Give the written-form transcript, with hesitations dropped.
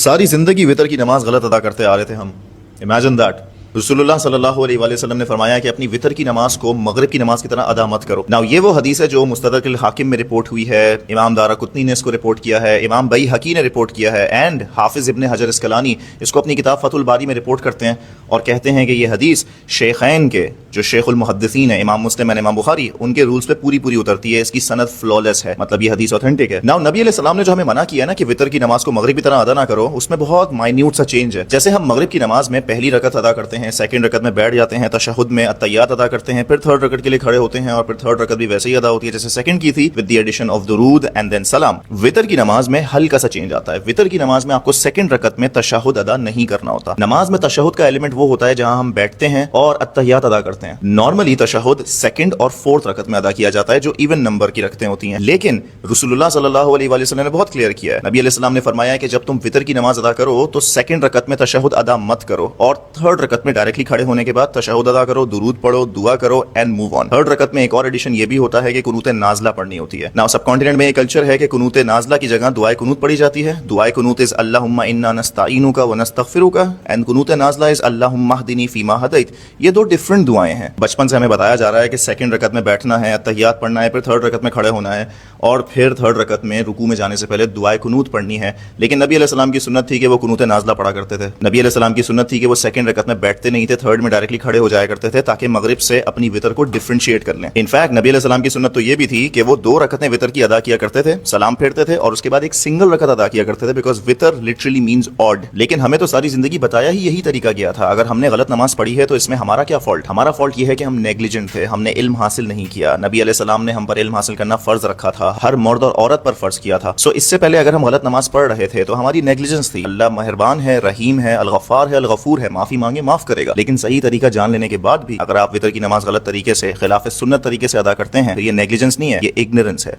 ساری زندگی وطر کی نماز غلط ادا کرتے آ رہے تھے ہم. Imagine that. رسول اللہ صلی اللہ علیہ وآلہ وسلم نے فرمایا کہ اپنی وطر کی نماز کو مغرب کی نماز کی طرح ادا مت کرو. ناؤ یہ وہ حدیث ہے جو مستدرک الحاکم میں رپورٹ ہوئی ہے, امام دارقطنی نے اس کو رپورٹ کیا ہے, امام بیہقی نے رپورٹ کیا ہے, اینڈ حافظ ابن حجر اسقلانی اس کو اپنی کتاب فتح الباری میں رپورٹ کرتے ہیں اور کہتے ہیں کہ یہ حدیث شیخین کے جو شیخ المحدثین ہیں, امام مسلم اور امام بخاری, ان کے رولز پہ پوری اترتی ہے. اس کی سند فلالس ہے, مطلب یہ حدیث اوتھینٹک ہے. ناؤ نبی علیہ السلام نے جو ہمیں منع کیا نا کہ وطر کی نماز کو مغرب کی طرح ادا نہ کرو, اس میں بہت مائنیوٹ سا چینج ہے. جیسے ہم مغرب کی نماز میں پہلی رکعت ادا کرتے ہیں, سیکنڈ رکعت میں بیٹھ جاتے ہیں, تشہد میں التحیات ادا کرتے ہیں, پھر تھرڈ رکعت کے لیے کھڑے ہوتے ہیں اور پھر تھرڈ رکعت بھی ویسے ہی ادا ہوتی ہے جیسے سیکنڈ کی تھی, ود دی ایڈیشن آف درود اینڈ دین سلام. وطر کی نماز میں ہلکا سا چینج آتا ہے. وطر کی نماز میں آپ کو سیکنڈ رکعت میں تشہد ادا نہیں کرنا ہوتا. نماز میں تشہد کا ایلیمنٹ وہ ہوتا ہے جہاں ہم بیٹھتے ہیں اور التحیات ادا کرتے ہیں. نارملی تشہد سیکنڈ اور فورتھ رکعت میں ادا کیا جاتا ہے جو ایون نمبر کی رکعتیں ہوتی ہیں, لیکن رسول اللہ صلی اللہ علیہ وآلہ وسلم نے بہت کلیئر کیا ہے. نبی علیہ السلام نے فرمایا کہ جب تم وطر کی نماز ادا کرو تو سیکنڈ رکعت میں تشہد ادا مت کرو اور تھرڈ رکعت میں ڈائریکٹلی کھڑے ہونے کے بعد تشہد ادا کرو, درود پڑھو, دعا کرو اینڈ موو آن. تھرڈ رکعت میں ایک اور ایڈیشن یہ بھی ہوتا ہے کہ قنوت نازلہ پڑھنی ہوتی ہے. ناؤ سب کانٹیننٹ میں یہ کلچر ہے کہ قنوت نازلہ کی جگہ دعائے قنوت پڑھی جاتی ہے. دعائے قنوت از اللہم انا نستعینک و نستغفرک اینڈ قنوت نازلہ از اللہم اہدنی فیما ہدیت. یہ دو ڈفرنٹ دعائیں ہیں. بچپن سے ہمیں بتایا جا رہا ہے کہ سیکنڈ رکعت میں بیٹھنا ہے, التحیات پڑھنا ہے, پھر تھرڈ رکعت میں کھڑے ہونا ہے اور پھر تھرڈ رکعت میں رکوع میں جانے سے پہلے دعائے قنوت پڑھنی ہے. لیکن نبی علیہ السلام کی سنت تھی کہ وہ قنوت نازلہ پڑھا کرتے تھے. نبی علیہ السلام کی سنت تھی کہ وہ سیکنڈ رکعت میں بیٹھتے نہیں تھے, تھرڈ میں ڈائریکٹلی کھڑے ہو جایا کرتے تھے تاکہ مغرب سے اپنی وطر کو ڈفرینشیٹ کر لیں. انفیکٹ نبی علیہ السلام کی سنت تو یہ بھی تھی کہ وہ 2 رکعتیں وطر کی ادا کیا کرتے تھے, سلام پھیرتے تھے اور اس کے بعد ایک سنگل رکعت ادا کیا کرتے تھے, بیکاز وطر لٹرلی مینز آڈ. لیکن ہمیں تو ساری زندگی بتایا ہی یہی طریقہ گیا تھا. اگر ہم نے غلط نماز پڑھی ہے تو اس میں ہمارا کیا فالٹ؟ ہمارا فالٹ یہ ہے کہ ہم نیگلیجنٹ تھے, ہم نے علم حاصل نہیں کیا. نبی علیہ السلام نے ہم پر علم حاصل کرنا فرض رکھا تھا, ہر مرد اور عورت پر فرض کیا تھا. سو اس سے پہلے اگر ہم غلط نماز پڑھ رہے تھے تو ہماری نیگلیجنس تھی. اللہ مہربان ہے, رحیم ہے, الغفار ہے, الغفور ہے, معافی مانگے معاف کرے گا. لیکن صحیح طریقہ جان لینے کے بعد بھی اگر آپ وطر کی نماز غلط طریقے سے, خلاف سنت طریقے سے ادا کرتے ہیں تو یہ نیگلیجنس نہیں ہے, یہ اگنورنس ہے.